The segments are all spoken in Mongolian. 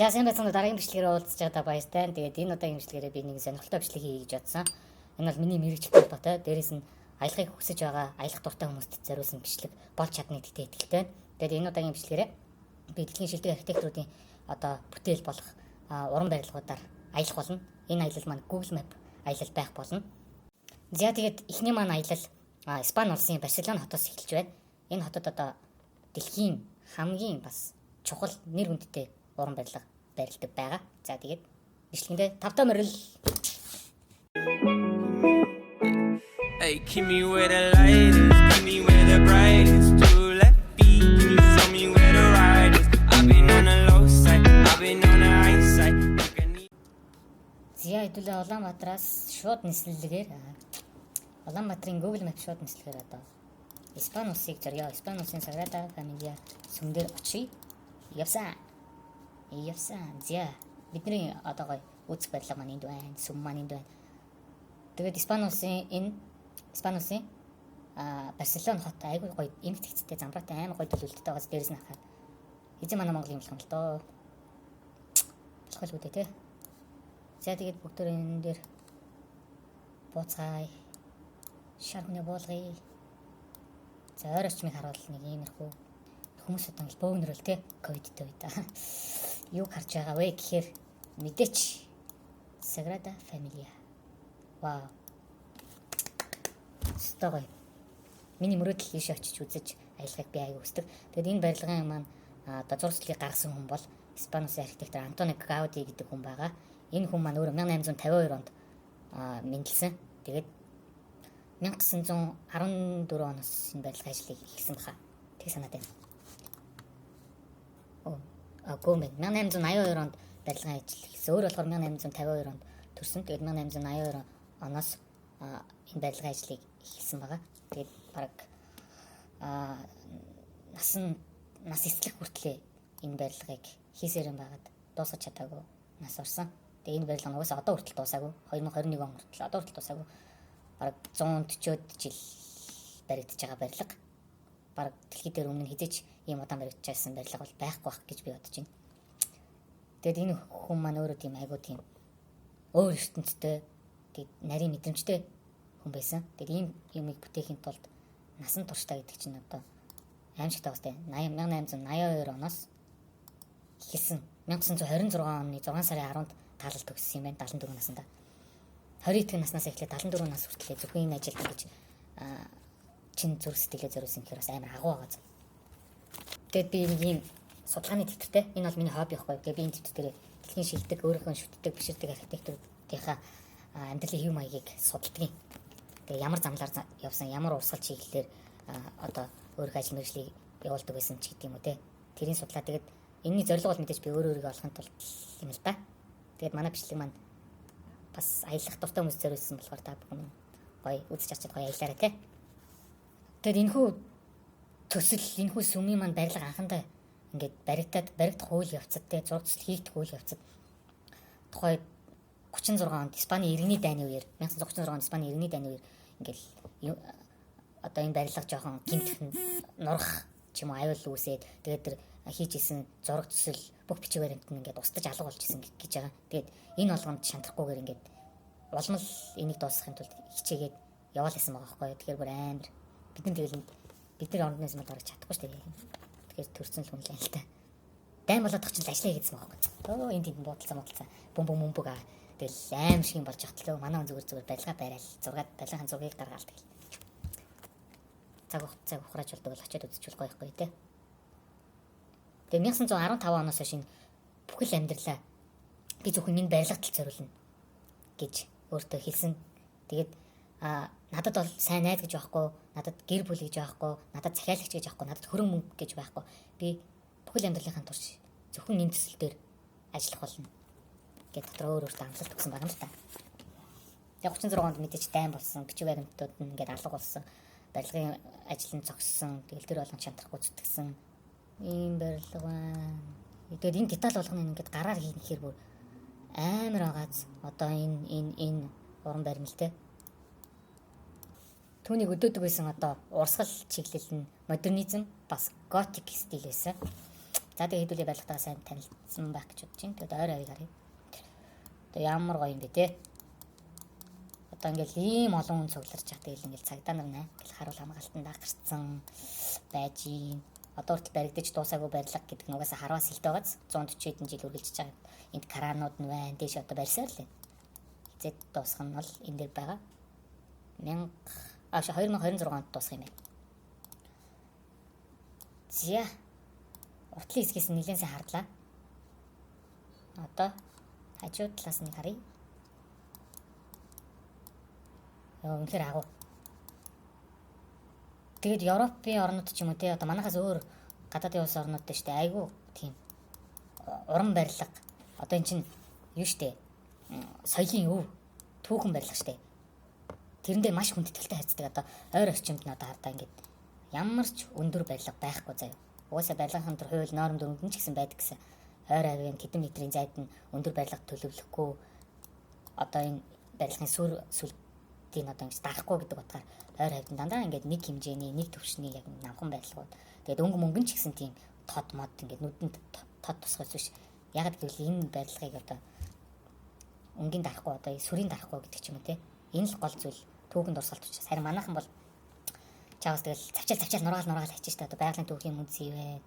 За сайн байцгаана, дараагийн бичлэгээр уулзж байгаадаа баяртай. Тэгээд энэ удаагийн бичлэгээрээ би нэг сонирхолтой бичлэг хийе гэж бодсон. Энэ бол миний мэрэгчлээ холбоотой. Дээрээс нь аялахыг хүсэж байгаа аялах дуртай хүмүүст зориулсан бичлэг болж чадна гэдэгт итгэлтэй. Тэгээд энэ удаагийн бичлэгээрээ би дэлхийн шилдэг архитектуруудын одоо бүтээл болох уран барилгуудаар аялах болно. Энэ аялал маань Google Map аялал байх болно. За тэгээд эхний маань аялал Испани улсын Барселона хотоос эхэлж байна. Энэ хотод одоо дэлхийн хамгийн бас чухал нэр хүндтэй уран барилга барилдаг байгаа. За тэгээд бичлэгэндээ тавтай морил. Hey, keep me where the light is, keep me where the bright is. Two left feet, can you show me where the ride is? I've been on the low side, I've been on the high side. Зя хэдүүлээ Улаанбаатараас шууд нислэгээр Улаанбаатарын Google Map шууд нислэгээр одоо Испани улсыг зорёо. Испани улсын Sagrada Familia сүмдэр очие. Явсан. За бидний одоо гоё үзэх барилга маань энд байна. Сүм маань энд байна. Тэгээд Испани улсын Барселона хот айгүй гоё эмх тэгцтэй замбраатай амар гоё төлөвлөлттэй байгаас дээрээс нь харахад эзэн манай Монголын юм л доо. Болох л үүдээ те. За тэгээд бүгдөө энэ дээр бууцгаая. Шар хүнээ буулгая. За ойр орчмыг харуул нэг иймэрхүү хүмүүс одоо л бөөгнөрөл те ковидтэй үед юу харж байгаа вэ гэхээр мэдээч Sagrada Familia. Вау. Стогой. Миний мөрөөдөл ийш очиж үзэж аялахыг би аягүй хүсдэг. Тэгээд энэ барилгын маань одоо зурцлыг гаргасан хүн бол Испани улсын архитектор Антонио Гауди гэдэг хүн байгаа. Энэ хүн маань өөрөө 1852 онд мэндэлсэн. Тэгээд 1914 оноос энэ барилгын ажлыг эхэлсэн баха. Тэг санаад байна. Гомэн 1882 онд барилгын ажил эхэлсэн. Өөр болохоор 1852 онд төрсөн. Тэгээд 1882 оноос энэ барилгын ажлыг эхэлсэн байгаа. Тэгээд баг нас эцлэх хүртлээр энэ барилгыг хийсээр юм байгаад дуусгаж чадаагүй нас орсон. Тэгээд энэ барилга нугасаа одоо хүртэл дуусаагүй. 2021 он хүртэл одоо хүртэл дуусаагүй. Бараг 140-од жил баригдаж байгаа барилга. Бараг дэлхий дээр өмнө хизээч ийм удаан баригдчихсан барилга бол байхгүй байх гэж би бодож байна. Тэгээд энэ хүн маань өөрөө тийм айгуу тийм өөр ертөнцтэй тэгээд нарийн мэдрэмжтэй хүн байсан. Тэгээд ийм юмыг бүтээхийн тулд насан туршдаа гэдэг чинь одоо аимшигтай бастай 1882 оноос эхэлсэн 1926 оны 6 сарын 10-нд таалал төгссөн юм байна 74 наснда. 20 дэх наснаас эхлээд 74 нас хүртэл зөвхөн энэ ажилд ингэж чин зүрх сэтгэлээ зориулсан гэхээр бас амар агуу байгаа. Тэгээд би нэг юм судалгааны төвтэй. Энэ бол миний хобби байхгүй. Тэгээд би энэ төвтөр дээр дэлхийн шилдэг, өөрийнхөө шүтдэг, биширдэг архитектуруудынхаа амьдралын хэв маягийг судалдаг. Тэгээд ямар замлаар явсан, ямар урсгал чиглэлээр одоо өөрийнхөө ажил мэргэжлийг явуулдаг байсан ч гэдэг юм уу те. Тэрийн судлаа. Тэгээд энэний зорилго бол мэдээж би өөрийгөө олохын тулд юм л да. Тэгээд манай бичлэг маань бас аялах дуртай хүмүүс зориулсан болохоор та бүхэн гоё үзэж авчаад гоё аялаарай те. Тэгээд энэхүү төсөл энэхүү сүмийн маань барилга анхандаа ингээд баригдах үйл явцад те зураг төсөл хийгдэх үйл явцад тухай 36 онд Испани иргэний дайны үеэр 1936 онд Испани иргэний дайны үеэр ингээд одоо энэ барилга жоохон гэмтэх нурах ч юм уу аюул үүсээд тэгээд тэр хийж исэн зураг төсөл бүх бичиг баримт нь ингээд устдаж алга болж исэн гэж байгаа. Тэгээд энэ болгонд шантрахгүйгээр ингээд улам л энийг дуусгахын тулд хичээгээд яваал гэсэн байгаа байхгүй. Тэгэхээр бүр амар бидний орнос мод орж чадахгүй шүү дээ. Тэгэхээр төрсөн л хүн л юм л та. Дайм болоод тах чинь ажиллая гэсэн байгаа байхгүй. Энд тийм буудалцаа бөмбөг тэгэл аим шиг юм болж ахтлаа. Манай хүн зүгээр барилга барайл барилгын зургийг гаргаал тэгэл. Цаг ухрааж болдог бол очиод үзчихвэл гоё ихгүй те. Тэгээ 1915 оноос хойш бүхэл амьдралаа би зөвхөн энэ барилгад л зориулна гэж өөртөө хэлсэн. Тэгээд надад бол сайн найз гэж байхгүй, надад гэр бүл гэж байхгүй, надад захиалагч гэж байхгүй, надад хөрөнгө мөнгө гэж байхгүй. Би бүхэл амьдралынхаа турш зөвхөн энэ төсөл дээр ажиллах болно гэж дотроо өөртөө амлалт өгсөн байна л та. Тэгээ 36 онд мэдээж дайм болсон, бичиг баримтууд нь ингээд алга болсон, барилгын ажил нь зогссон, тэгэл тэр болгон шантрахгүй зүтгэсэн ийм барилга байна. Тэгээд энэ деталь болгоно ингээд гараар хийхээр бүр амар агааз. Одоо энэ уран баримттай түүнийг өдөөдөг байсан одоо урсгал чиглэл нь модернизм бас готик стил байсан. За тэгээ хэдүүлээ барилгатаа сайн танилцсан байх гэж бодож байна. Тэгээд ойр ойр харъя. Одоо ямар гоё юм бэ те. Одоо ингээл ийм олон хүн цугларч байгаа. Тэгэл ингээл цагдаа нар нэ. Ингээл харуул хамгаалтанд гарцсан байж юм. Одоо хүртэл баригдаж дуусаагүй барилга гэдэг нь угаасаа харвас хилтэй байгааз 140 хэдэн жил үргэлжиж байгаа. Энд кранууд нь байна. Дээш одоо барьсаар л байна. Хизээд дуусах нь бол энэ дээр байгаа. 2026 онд дуусах юм байна. За. Уртлын хэсгээс нь нэлээд сайн хардлаа. Одоо хажуу талаас нь харъя. Үнэхээр агуу. Тэгээд Европын орнууд ч юм уу те одоо манайхаас өөр гадаадын улс орнууд дээ штэ айгүй тийм уран барилга одоо эн чинь юу штэ соёлын өв түүхэн барилга штэ тэрэндээ маш хүндэтгэлтэй хайцдаг одоо ойр орчимд нь одоо хардаа ингээд ямар ч өндөр барилга байхгүй заяа угаасаа барилгын төр хууль норм дүрмд нь ч гэсэн байдаг гэсэн ойр авийн хэдэн метрийн зайд нь өндөр барилга төлөвлөхгүй одоо энэ барилгын сүлдийн одоо ингэж дарахгүй гэдэг утгаар ойр хавьд дандаа ингээд нэг хэмжээний нэг төвшний яг намхан барилгууд. Тэгээд мөнгөн ч гэсэн тийм тод мод ингээд нүдэнд тод тусгаж биш. Яг гэвэл энэ барилгыг одоо өнгийн дарахгүй одоо сүрийн дарахгүй гэдэг ч юм уу те. Энэ л гол зүйл түүхэнд дурсгалт учраас. Харин манайхан бол чаавс тэгэл цавчаал нургаал хачиж та одоо байгалийн түүхийн үнс юу вэ?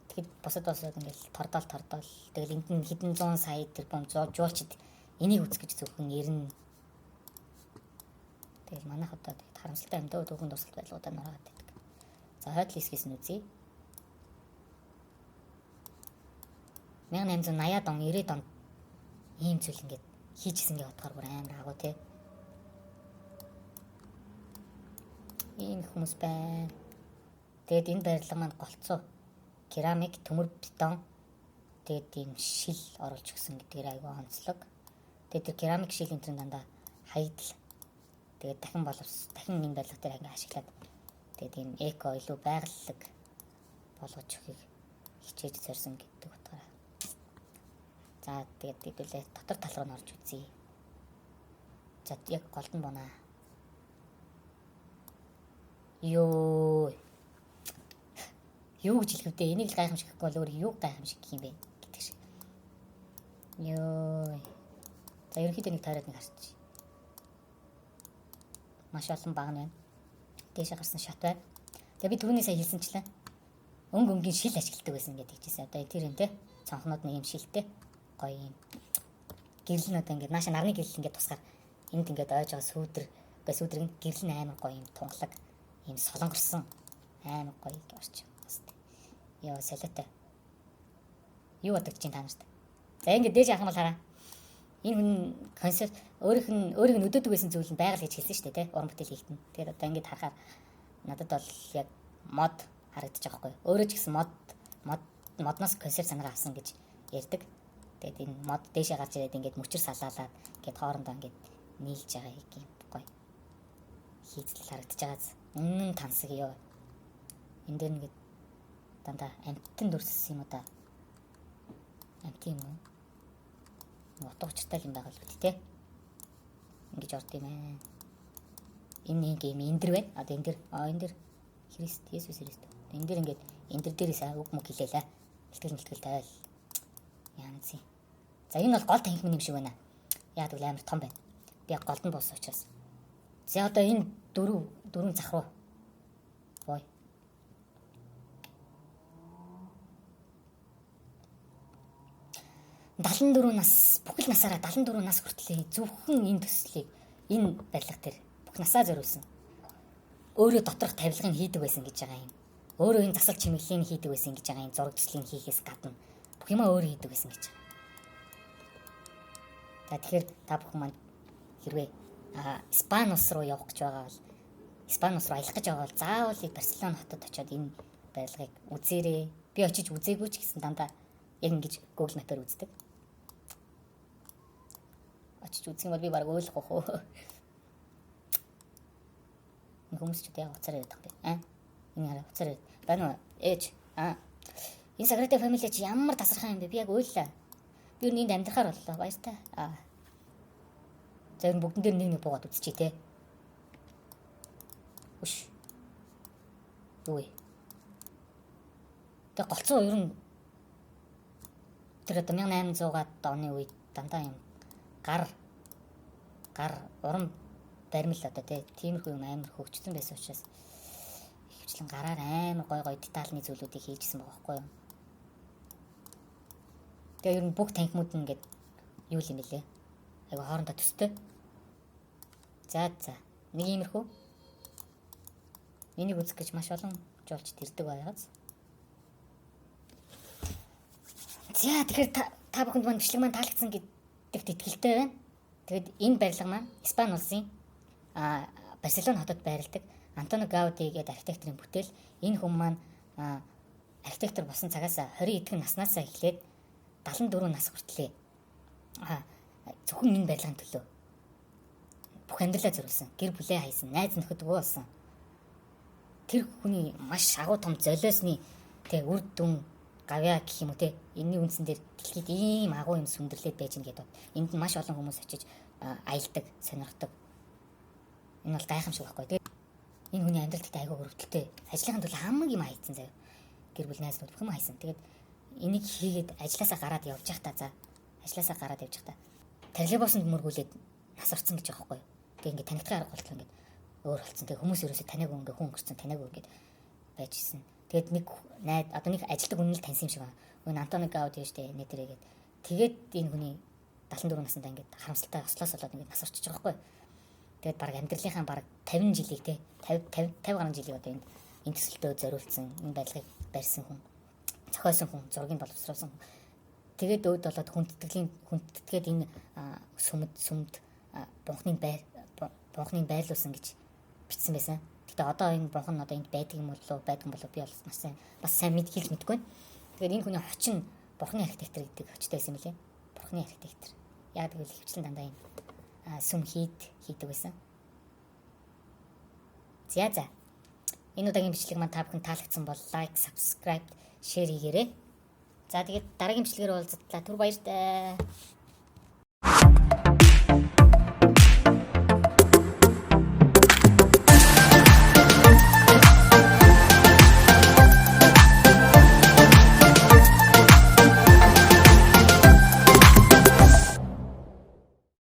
Тэгэд босод ингээд тордоол тэгэл энд нь хэдэн зуун сая тэрбум жуулчид энийг үзэх гэж зөвхөн ирнэ. Тэгэл манайх одоо харамсалтай юм дөө түүхэн дурсгалт байлгуудаа нургаад байдаг. За хойдл хэсгээс нь үзье. 1880-аад он 90-ад он ийм зүйл ингээд хийжсэнгээ бодохоор бүр амар агуу те. Ийм хүмүүс байна. Тэгээд энэ барилга маань голцоо керамик, төмөр бетон тэгээд ийм шил оруулж өгсөн гэдгээр айгүй онцлог. Тэгээд тэр керамик шил энэ дандаа хаягдл. Тэгээд дахин энэ барилга дээр ингээ ашиглаад тэгээд ийм эко илүү байгаллаг болгож өгөхийг хичээж зорьсон гэдэг утгаараа. За тэгээд хэдүүлээ дотор тал руу орж үзье. За яг голдон бунаа. Юу гэж хэлэхдээ энийг л гайхамшиг гэхгүй бол өөр юу гайхамшиг гэх юм бэ гэдэг шиг. Ёо. За ерөнхийдөө нэг тойроод нэг харчих. Маш олон баг байна. Дээшээ гарсан шат байна. Тэгээ би түрүүний сая хэлсэнчлээ. Өнгийн шил ашигладаг байсан гэдэг хэлжсэн. Одоо тэр юм те. Цонхнууд нэг юм шилтэй. Гоё юм. Гэрлэнүүд ингээд нааша нарны гэрэл ингээд тусгаар энд ингээд ойж байгаа сүүдэр. Гэхдээ сүүдрэг нь гэрэл нь амар гоё юм тунгалаг. Ийм солонгорсон амар гоё орч. Яа солиотой. Юу бодож чинь та нарт. За ингээд дээж ахын бол хараа. Энэ хүн концепт өөрийнх нь өдөөдөг байсан зүйл нь байгаль гэж хэлсэн шүү дээ, тэ? Уран бүтээл хийхтэн. Тэгээд одоо ингээд харахаар надад бол яг мод харагдаж байгаа хгүй. Өөрөө ч гэсэн модноос концепт санаагаа авсан гэж ярьдаг. Тэгээд энэ мод дээшээ гарч ирээд ингээд мөчөр салаалаад ингээд хоорондоо ингээд нийлж байгаа юм гоё. Хийцэл харагдаж байгааз. Үнэн тансаг ёо. Энд дээр ингээд дандаа амттан дүрссэн юм уу да. Амт юм уу? Утга учиртай юм байгаа л үү те. Ингэж орд юм ээ. Энэ нэг юм энэ дэр байна. Одоо энэ дэр Христ Есүс Христ. Энэ дэр ингээд энэ дэр дээрээс үг мөг хэлээлээ. Илтгэл тавиал. Янз юм. За энэ бол гол танхим юм шиг байна. Яг л амар том байна. Би яг голдон босс учраас. За одоо энэ дөрвөн зах руу. Бой. Бүхэл насаараа 74 нас хүртэл зөвхөн энэ төслийг энэ барилга дээр бүх насаа зориулсан. Өөрөө доторх тавилгыг хийдэг байсан гэж байгаа юм. Өөрөө энэ засал чимэглэлийн хийдэг байсан гэж байгаа юм. Зураг төслийн хийхээс гадна бүх юмаа өөрөө хийдэг байсан гэж байгаа. За тэгэхээр та бүхэн маань хэрвээ Испани улс руу явах гэж байгаа бол Испани улс руу аялах гэж байгаа бол заавал Барселона хотод очиод энэ барилгыг үзээрэй. Би очиж үзээгүй ч гэсэн дандаа яг ингэж Google Map-аар үздэг. Очиж үзэх юм бол би баг ойлгох уу. Нэг хүмүүс ч яг уцаар яриад байгаа юм. Энэ хараа уцаар яриад. Байна уу? Ээж. Энэ Sagrada Familia чи ямар тасархаа юм бэ? Би яг ойллаа. Би энд амьдрахаар боллоо. Баяртай. За энэ бүгдэн дээр нэг буугаад үзчихье те. Үш. Юу вэ? Тэгээ голцоо ер нь тэр 1800-аад оны үед дандаа юм гар уран баримл одоо тиймэрхүү юм амар хөгжсөн байсан учраас хөвчлэн гараар амар гой детальны зүйлүүдийг хийжсэн байгаа байхгүй юу. Тэгээ ер нь бүх танхимууд нь ингээд юу юм бэлээ. Айгу хоорондоо төстэй. За нэг иймэрхүү. Энийг үзэх гэж маш олон жуулчд ирдэг байгааз. За тэгэхээр та бүхэнд маань бичлэг маань таалагдсан гэдэгт итгэлтэй байна. Тэгээд энэ барилга маань Испани улсын Барселона хотод байрладаг Антонио Гауди гэдэг архитекторын бүтээл. Энэ хүн маань архитектор болсон цагаас 20 эдхэн наснаасаа эхлээд 74 нас хүртлээ зөвхөн энэ барилгын төлөө бүх амьдралаа зориулсан, гэр бүлээ хайсан, найз нөхөд болсон. Тэр хүний маш агуу том золиосны үр дүн гавья гэх юм уу энэний үндсэн дээр дэлхийд ийм агуу юм сүндэрлээд байж гэнэ гэдэг. Энд маш олон хүмүүс очиж аялдаг, сонирхдаг. Энэ бол гайхамшиг байхгүй. Тэгээд энэ хүний амьдралд айгүй өрөвдөлтэй. Ажлынхаа төлөө хамаг юм хайцсан заяа. Гэр бүл найз нөхөд бүх юм хайсан. Тэгээд энийг хийгээд ажилласаа гараад явж байхдаа троллейбусанд мөргүүлээд нас орсон гэж байгаа байхгүй. Тэгээд ингээд танигдахын арга болтол ингээд өөр болцсон. Тэгээд хүмүүс ерөөсөө таниагүй ингээд хүн өнгөрцөн таниагүй ингээд байж гисэн. Тэгээд нэг ажилтг үнэл таньсан юм шиг байна. Өн Антонио Гауди штэ нэтрэгээд тэгээд энэ хүний 74 наснда ингээд харамсалтай ослоос болоод ингээд нас орчиж байгаа байхгүй. Тэгээд баг амьдралынхаа баг 50 жилийг 50 гаруй жилийг одоо энэ төсөлтөө зориулсан энэ барилгыг барьсан хүн, зохиосон хүн, зургийг боловсруулсан хүн. Тэгээд өөд болоод хүндэтгээд энэ сүмд бунхныг байрлуулсан гэж бичсэн байсан. Гэтэ одоо энэ бунхан одоо энд байдаг юм болов би бас сайн хэлж мэдэхгүй. Тэгээд энэ хүний хочин бурхны архитектор гэдэг хочтой байсан юм лээ. Бурхны архитектор. Яг тэгвэл хвчлэн дандаа энэ сүм хийдэг байсан. За. Энэ удаагийн бичлэг маань та бүхэн таалагдсан бол лайк, subscribe, share хийгээрэй. За тэгээд дараагийн бичлэгээр уулзтлаа. Түр баяртай.